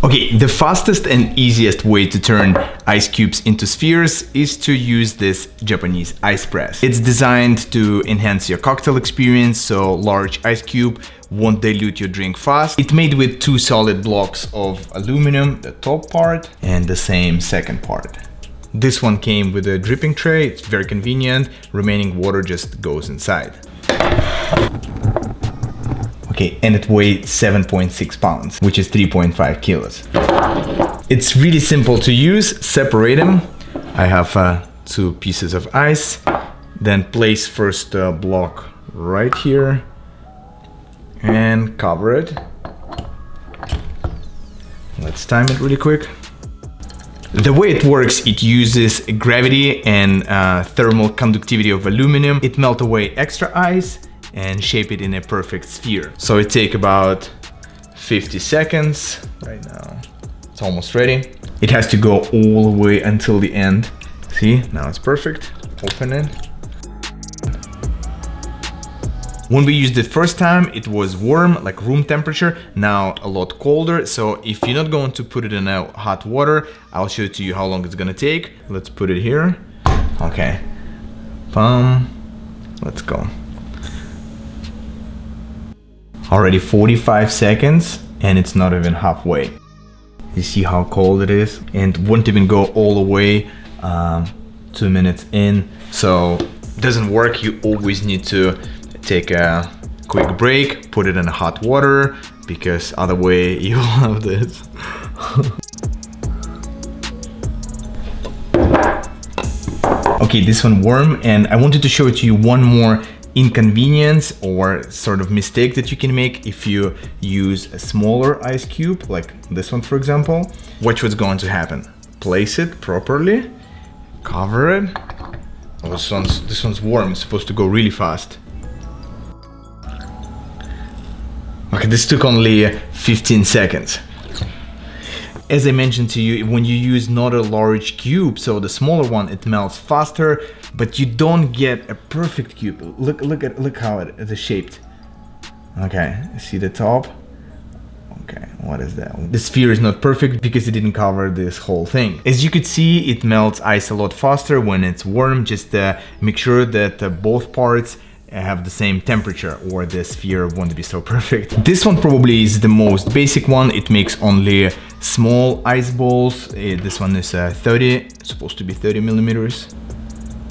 Okay, the fastest and easiest way to turn ice cubes into spheres is to use this Japanese ice press. It's designed to enhance your cocktail experience, so large ice cube won't dilute your drink fast. It's made with 2 solid blocks of aluminum, the top part, and the same second part. This one came with a dripping tray, it's very convenient, remaining water just goes inside. Okay, and it weighs 7.6 pounds, which is 3.5 kilos. It's really simple to use. Separate them. I have 2 pieces of ice. Then place first block right here and cover it. Let's time it really quick. The way it works, it uses gravity and thermal conductivity of aluminum. It melts away extra ice and shape it in a perfect sphere. So it takes about 50 seconds. Right now, it's almost ready. It has to go all the way until the end. See, now it's perfect. Open it. When we used it first time, it was warm, like room temperature. Now a lot colder. So if you're not going to put it in hot water, I'll show it to you how long it's gonna take. Let's put it here. Okay. Let's go. Already 45 seconds and it's not even halfway. You see how cold it is, and won't even go all the way 2 minutes in. So it doesn't work. You always need to take a quick break, put it in hot water, because other way you'll have this. Okay, this one warm, and I wanted to show it to you one more inconvenience or sort of mistake that you can make if you use a smaller ice cube, like this one for example. Watch what's going to happen. Place it properly, cover it. Oh, this one's warm, it's supposed to go really fast. Okay, this took only 15 seconds. As I mentioned to you, when you use not a large cube, so the smaller one, it melts faster, but you don't get a perfect cube. Look how it is shaped. Okay, see the top? Okay, what is that? The sphere is not perfect because it didn't cover this whole thing. As you could see, it melts ice a lot faster when it's warm. Just make sure that both parts have the same temperature or the sphere won't be so perfect. This one probably is the most basic one. It makes only small ice balls. This one is 30, supposed to be 30 millimeters.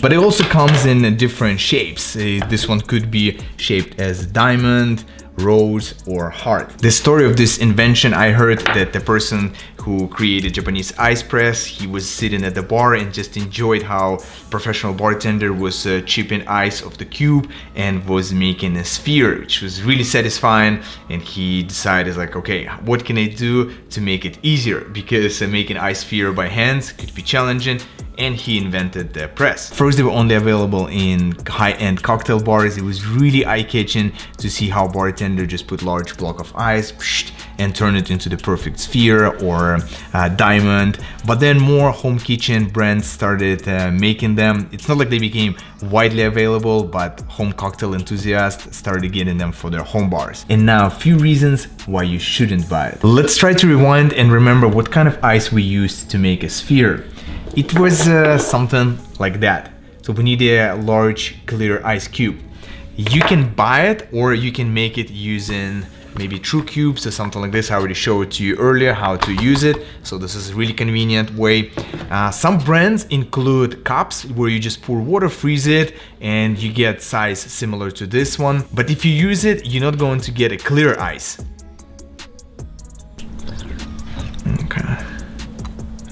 But it also comes in different shapes. This one could be shaped as diamond, rose, or heart. The story of this invention, I heard that the person who created Japanese ice press, he was sitting at the bar and just enjoyed how professional bartender was chipping ice off the cube and was making a sphere, which was really satisfying. And he decided like, okay, what can I do to make it easier? Because making ice sphere by hands could be challenging. And he invented the press. First, they were only available in high-end cocktail bars. It was really eye-catching to see how bartender just put large block of ice and turn it into the perfect sphere or diamond. But then more home kitchen brands started making them. It's not like they became widely available, but home cocktail enthusiasts started getting them for their home bars. And now a few reasons why you shouldn't buy it. Let's try to rewind and remember what kind of ice we used to make a sphere. It was something like that. So we need a large clear ice cube. You can buy it or you can make it using maybe true cubes or something like this. I already showed it to you earlier how to use it. So this is a really convenient way. Some brands include cups where you just pour water, freeze it, and you get size similar to this one. But if you use it, you're not going to get a clear ice.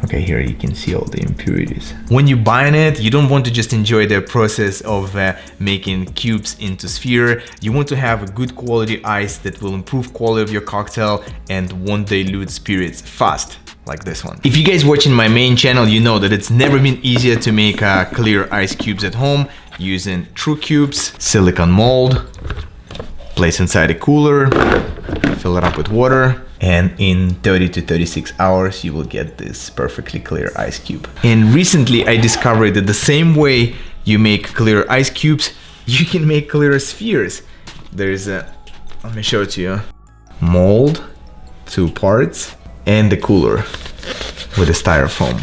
Okay, here you can see all the impurities. When you're buying it, you don't want to just enjoy the process of making cubes into sphere. You want to have a good quality ice that will improve quality of your cocktail and won't dilute spirits fast, like this one. If you guys watching my main channel, you know that it's never been easier to make clear ice cubes at home using true cubes, silicone mold, place inside a cooler, fill it up with water, and in 30 to 36 hours you will get this perfectly clear ice cube. And recently I discovered that the same way you make clear ice cubes, you can make clear spheres. There's a, let me show it to you. Mold, 2 parts, and the cooler with the styrofoam.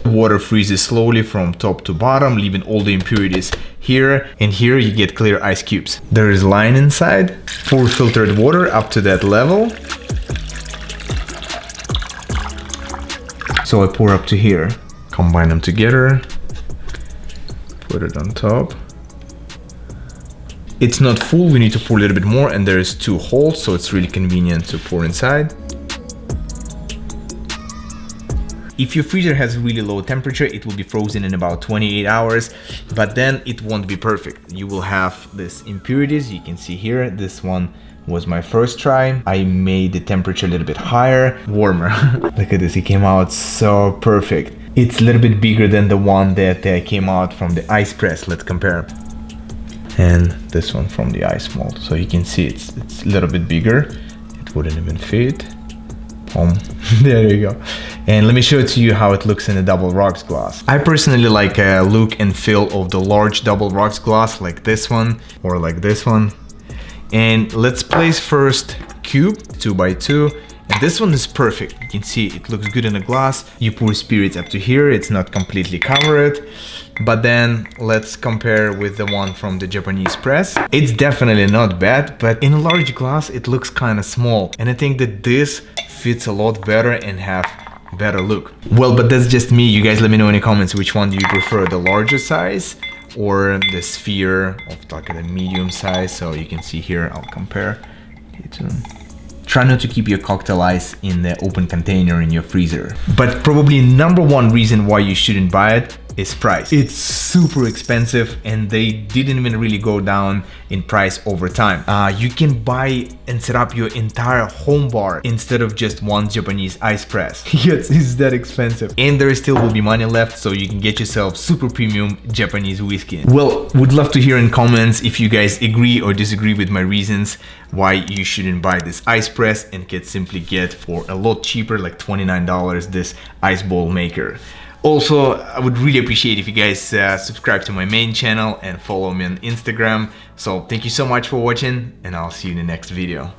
Water freezes slowly from top to bottom, leaving all the impurities here, and here you get clear ice cubes. There is line inside. Pour filtered water up to that level. So I pour up to here. Combine them together. Put it on top. It's not full, we need to pour a little bit more, and there's 2 holes, so it's really convenient to pour inside. If your freezer has really low temperature, it will be frozen in about 28 hours, but then it won't be perfect. You will have these impurities, you can see here. This one was my first try. I made the temperature a little bit higher, warmer. Look at this, it came out so perfect. It's a little bit bigger than the one that came out from the ice press. Let's compare. And this one from the ice mold. So you can see it's a little bit bigger. It wouldn't even fit. There you go. And let me show it to you how it looks in a double rocks glass. I personally like a look and feel of the large double rocks glass, like this one or like this one. And let's place first cube 2x2. And this one is perfect. You can see it looks good in the glass. You pour spirits up to here, it's not completely covered. But then let's compare with the one from the Japanese press. It's definitely not bad, but in a large glass it looks kind of small. And I think that this fits a lot better and have better look. Well, but that's just me. You guys let me know in the comments which one do you prefer, the larger size or the sphere of like the medium size. So you can see here, I'll compare it to. Try not to keep your cocktail ice in the open container in your freezer. But probably number one reason why you shouldn't buy it is price. It's super expensive and they didn't even really go down in price over time. You can buy and set up your entire home bar instead of just one Japanese ice press. Yes, it's that expensive. And there still will be money left, so you can get yourself super premium Japanese whiskey. Well, would love to hear in comments if you guys agree or disagree with my reasons why you shouldn't buy this ice press and can simply get for a lot cheaper, like $29, this ice bowl maker. Also, I would really appreciate if you guys subscribe to my main channel and follow me on Instagram. So thank you so much for watching, and I'll see you in the next video.